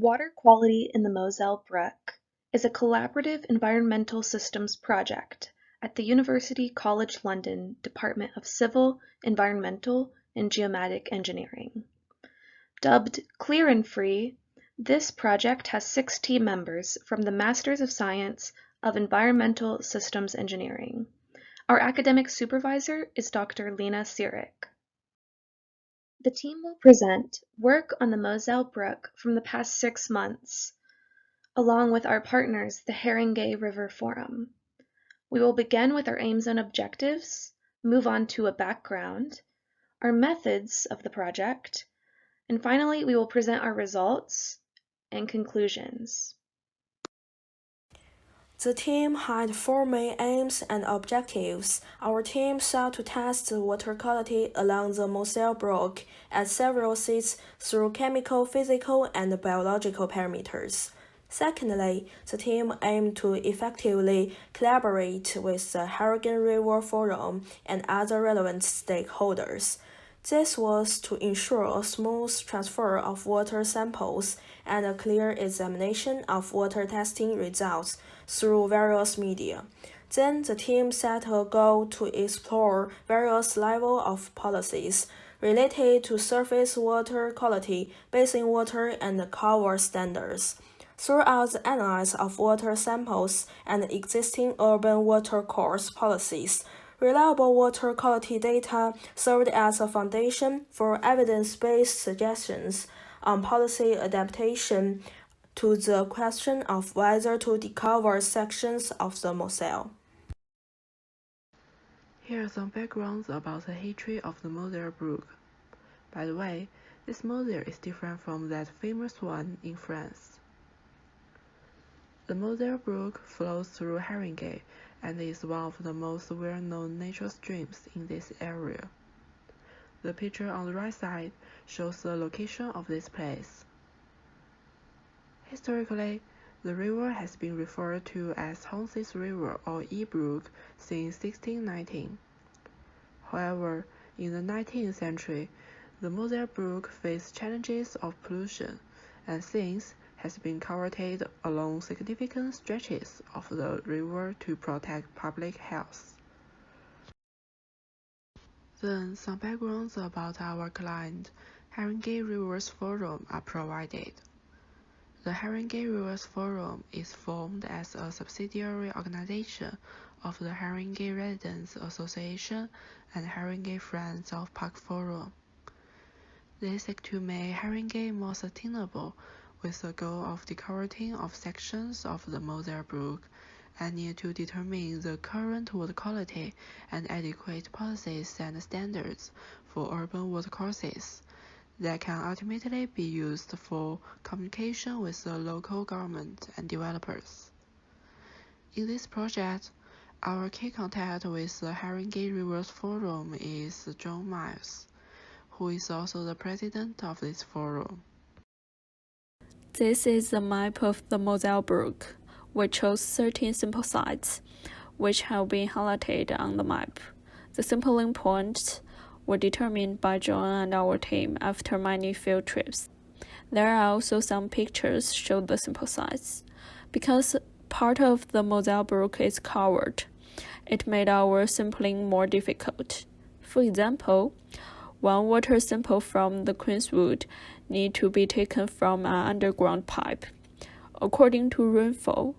Water quality in the Moselle Brook is a collaborative environmental systems project at the University College London Department of Civil, Environmental and Geomatic Engineering. Dubbed Clear and Free, this project has 6 team members from the Masters of Science of Environmental Systems Engineering. Our academic supervisor is Dr. Lena Sirik. The team will present work on the Moselle Brook from the past 6 months, along with our partners, the Haringey River Forum. We will begin with our aims and objectives, move on to a background, our methods of the project, and finally we will present our results and conclusions. The team had 4 main aims and objectives. Our team sought to test the water quality along the Moselle Brook at several sites through chemical, physical, and biological parameters. Secondly, the team aimed to effectively collaborate with the Haringey River Forum and other relevant stakeholders. This was to ensure a smooth transfer of water samples and a clear examination of water testing results through various media. Then the team set a goal to explore various levels of policies related to surface water quality, basin water, and culvert standards. Throughout the analysis of water samples and existing urban watercourse policies, reliable water quality data served as a foundation for evidence-based suggestions on policy adaptation to the question of whether to de-culvert sections of the Moselle. Here are some backgrounds about the history of the Moselle Brook. By the way, this Moselle is different from that famous one in France. The Moselle Brook flows through Haringey and is one of the most well-known natural streams in this area. The picture on the right side shows the location of this place. Historically, the river has been referred to as Haringey River or E-Brook since 1619. However, in the 19th century, the Moselle Brook faced challenges of pollution and since has been culverted along significant stretches of the river to protect public health. Then, some backgrounds about our client, Haringey Rivers Forum, are provided. The Haringey Rivers Forum is formed as a subsidiary organization of the Haringey Residents Association and Haringey Friends of Park Forum. They seek to make Haringey more sustainable with the goal of de-culverting of sections of the Moselle Brook and need to determine the current water quality and adequate policies and standards for urban watercourses that can ultimately be used for communication with the local government and developers. In this project, our key contact with the Haringey Rivers Forum is John Miles, who is also the president of this forum. This is a map of the Moselle Brook. We chose 13 sample sites, which have been highlighted on the map. The sampling points were determined by John and our team after many field trips. There are also some pictures show the sample sites. Because part of the Moselle Brook is covered, it made our sampling more difficult. For example, one water sample from the Queenswood need to be taken from an underground pipe. According to rainfall,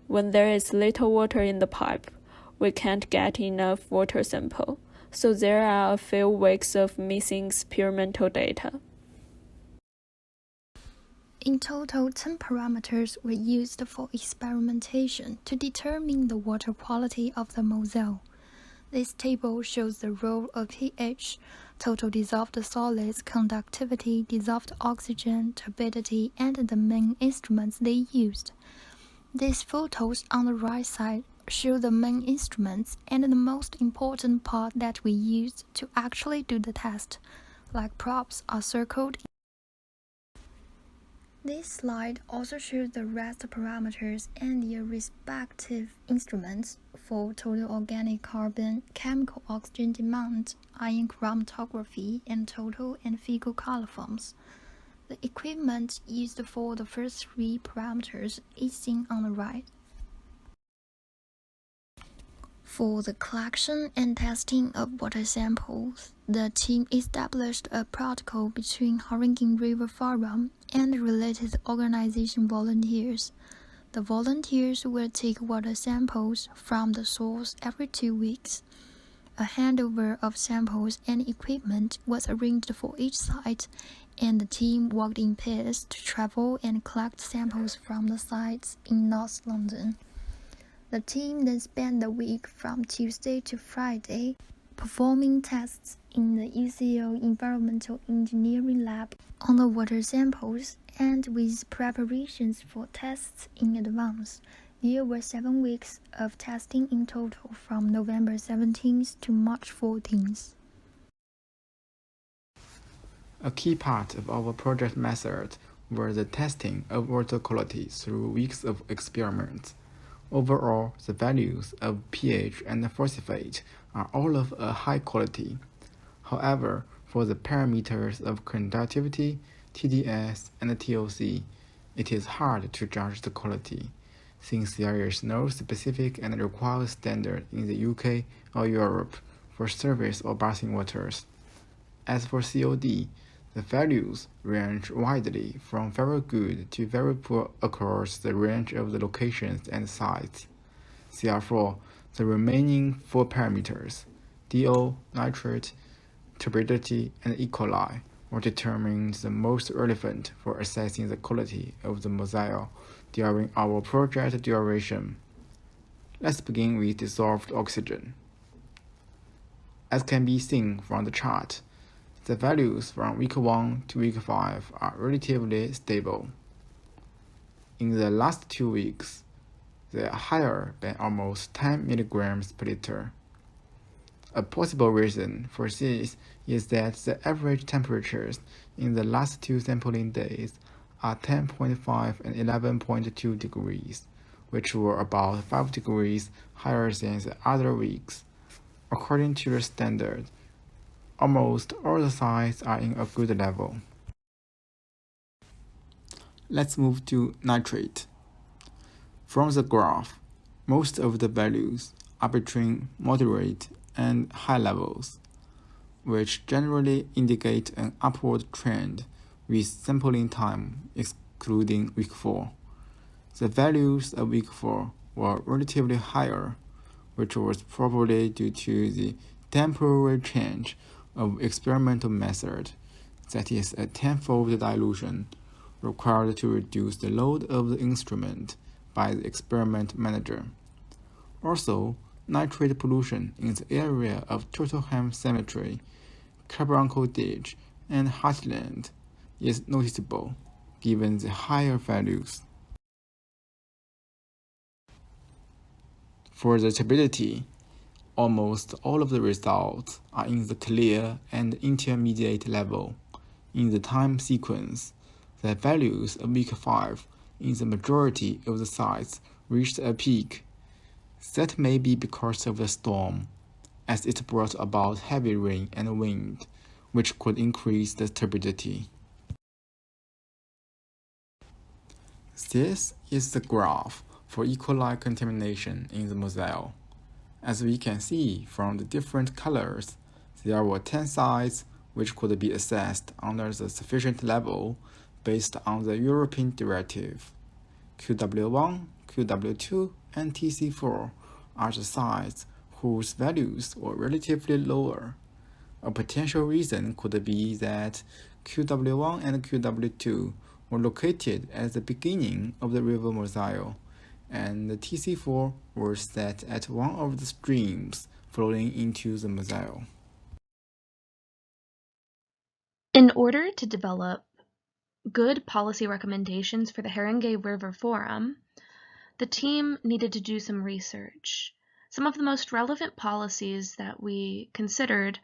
when there is little water in the pipe, we can't get enough water sample, so there are a few weeks of missing experimental data. In total, 10 parameters were used for experimentation to determine the water quality of the Moselle. This table shows the role of pH, total dissolved solids, conductivity, dissolved oxygen, turbidity, and the main instruments they used. These photos on the right side show the main instruments and the most important part that we used to actually do the test, like props are circled. This slide also shows the rest parameters and their respective instruments for total organic carbon, chemical oxygen demand, ion chromatography, and total and fecal coliforms. The equipment used for the first three parameters is seen on the right. For the collection and testing of water samples, the team established a protocol between Haringey Rivers Forum and related organization volunteers. The volunteers will take water samples from the source every 2 weeks. A handover of samples and equipment was arranged for each site, and the team worked in pairs to travel and collect samples from the sites in North London. The team then spent the week from Tuesday to Friday performing tests in the UCL Environmental Engineering lab on the water samples and with preparations for tests in advance. There were 7 weeks of testing in total from November 17th to March 14th. A key part of our project method was the testing of water quality through weeks of experiments. Overall, the values of pH and phosphate are all of a high quality. However, for the parameters of conductivity, TDS, and TOC, it is hard to judge the quality, since there is no specific and required standard in the UK or Europe for surface or bathing waters. As for COD, the values range widely from very good to very poor across the range of the locations and sites. Therefore, the remaining 4 parameters, DO, nitrate, turbidity, and E. coli, were determined the most relevant for assessing the quality of the Moselle during our project duration. Let's begin with dissolved oxygen. As can be seen from the chart, the values from week 1 to week 5 are relatively stable. In the last 2 weeks, they are higher by almost 10 milligrams per liter. A possible reason for this is that the average temperatures in the last 2 sampling days are 10.5 and 11.2 degrees, which were about 5 degrees higher than the other weeks. According to the standard, almost all the sites are in a good level. Let's move to nitrate. From the graph, most of the values are between moderate and high levels, which generally indicate an upward trend with sampling time excluding week 4. The values of week 4 were relatively higher, which was probably due to the temporary change of experimental method, that is a tenfold dilution required to reduce the load of the instrument by the experiment manager. Also, nitrate pollution in the area of Tottenham Cemetery, Carbuncle Ditch, and Heartland is noticeable, given the higher values. For the turbidity, almost all of the results are in the clear and intermediate level. In the time sequence, the values of week 5 in the majority of the sites reached a peak. That may be because of the storm, as it brought about heavy rain and wind, which could increase the turbidity. This is the graph for E. coli contamination in the Moselle. As we can see from the different colors, there were 10 sites which could be assessed under the sufficient level based on the European directive. QW1, QW2, and TC4 are the sites whose values were relatively lower. A potential reason could be that QW1 and QW2 were located at the beginning of the River Moselle, and the TC4 were set at one of the streams flowing into the Moselle. In order to develop good policy recommendations for the Haringey River Forum, the team needed to do some research. Some of the most relevant policies that we considered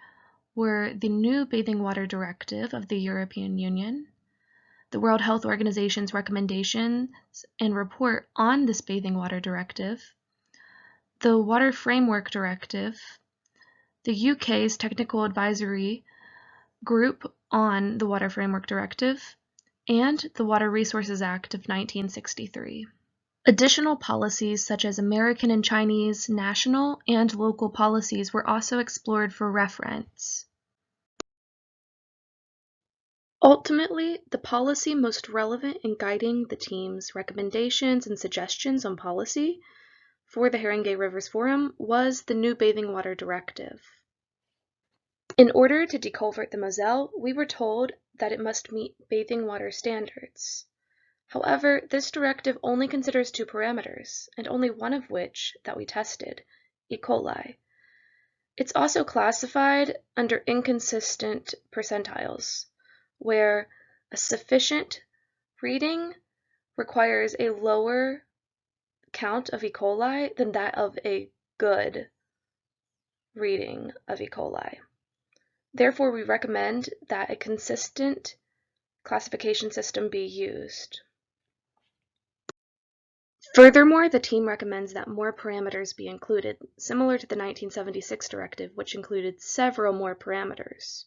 were the new Bathing Water Directive of the European Union, the World Health Organization's recommendations and report on this Bathing Water Directive, the Water Framework Directive, the UK's Technical Advisory Group on the Water Framework Directive, and the Water Resources Act of 1963. Additional policies such as American and Chinese national and local policies were also explored for reference. Ultimately, the policy most relevant in guiding the team's recommendations and suggestions on policy for the Haringey Rivers Forum was the new Bathing Water Directive. In order to deculvert the Moselle, we were told that it must meet bathing water standards. However, this directive only considers two parameters, and only one of which that we tested, E. coli. It's also classified under inconsistent percentiles, where a sufficient reading requires a lower count of E. coli than that of a good reading of E. coli. Therefore, we recommend that a consistent classification system be used. Furthermore, the team recommends that more parameters be included, similar to the 1976 directive, which included several more parameters.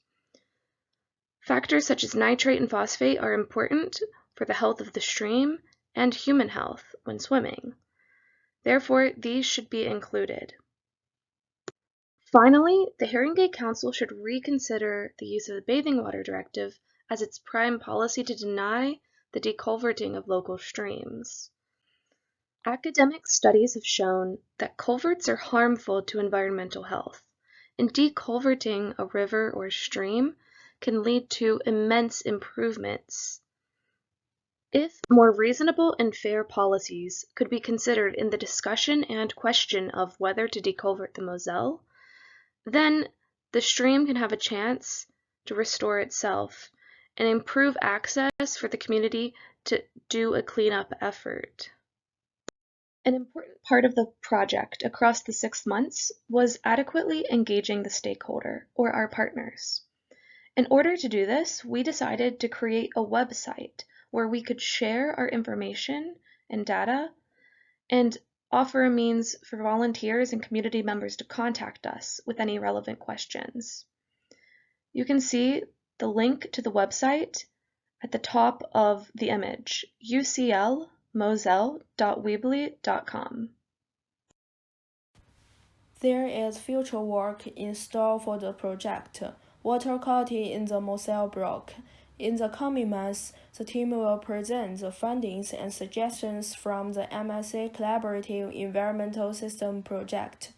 Factors such as nitrate and phosphate are important for the health of the stream and human health when swimming. Therefore, these should be included. Finally, the Haringey Council should reconsider the use of the Bathing Water Directive as its prime policy to deny the deculverting of local streams. Academic studies have shown that culverts are harmful to environmental health, and deculverting a river or stream can lead to immense improvements. If more reasonable and fair policies could be considered in the discussion and question of whether to deculvert the Moselle, then the stream can have a chance to restore itself and improve access for the community to do a cleanup effort. An important part of the project across the 6 months was adequately engaging the stakeholder, or our partners. In order to do this, we decided to create a website where we could share our information and data and offer a means for volunteers and community members to contact us with any relevant questions. You can see the link to the website at the top of the image, UCL-Moselle.weebly.com. There is future work in store for the project, water quality in the Moselle Brook. In the coming months, the team will present the findings and suggestions from the MSc Collaborative Environmental Systems Project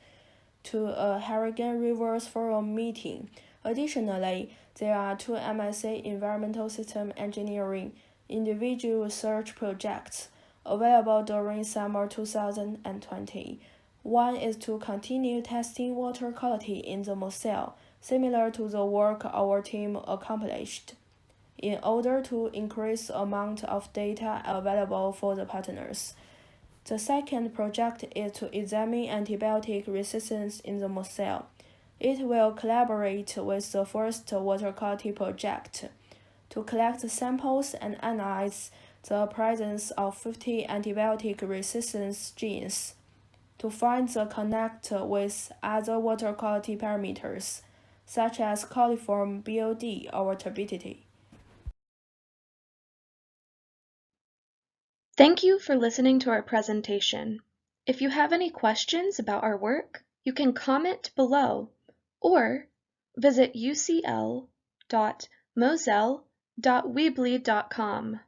to a Haringey Rivers Forum meeting. Additionally, there are 2 MSc Environmental Systems Engineering individual research projects available during summer 2020. One is to continue testing water quality in the Moselle, similar to the work our team accomplished, in order to increase the amount of data available for the partners. The second project is to examine antibiotic resistance in the Moselle. It will collaborate with the first water quality project to collect samples and analyze the presence of 50 antibiotic resistance genes to find the connect with other water quality parameters, such as coliform BOD or turbidity. Thank you for listening to our presentation. If you have any questions about our work, you can comment below or visit ucl.moselle.weebly.com.